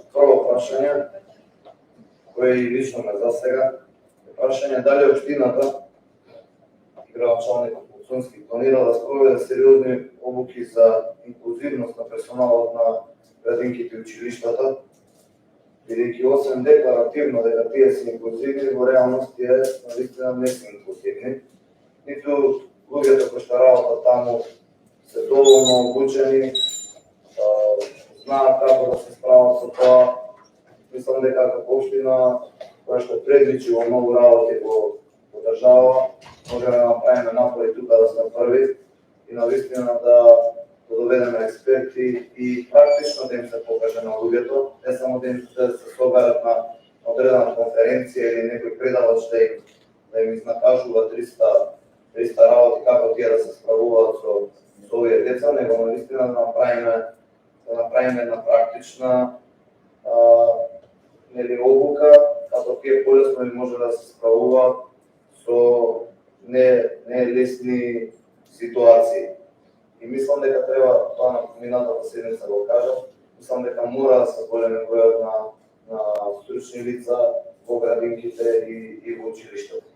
Второ прашање, кое и лично ме засега, е прашање дали општината и градоначалникот Муцунски планира да спроведе сериозни обуки за инклузивност на персоналот на градинките и училиштата, бидејќи освен декларативно дека тие се инклузивни, во реалност тие навистина не се инклузивни. Ниту луѓето кои што работат таму се доволно обучени, знаат како да се справат со тоа. Мислам дека како општина која што предвидчи во многу работи во држава, можеме да направиме напори тука да сме први и навистина да доведеме експерти и практично да им се покаже на луѓето, не само да им се соберат на одредена конференција или некој предавач да им изнакажува 300 работи како тие да се справуваат со овие деца, него навистина да направиме една практична обука, како тие полесно може да се справуваат со не лесни ситуации. И мислам дека треба тоа на минатата седмица го кажам, мислам дека мора да се големи бројот на стручни лица во градинките и во училиштата.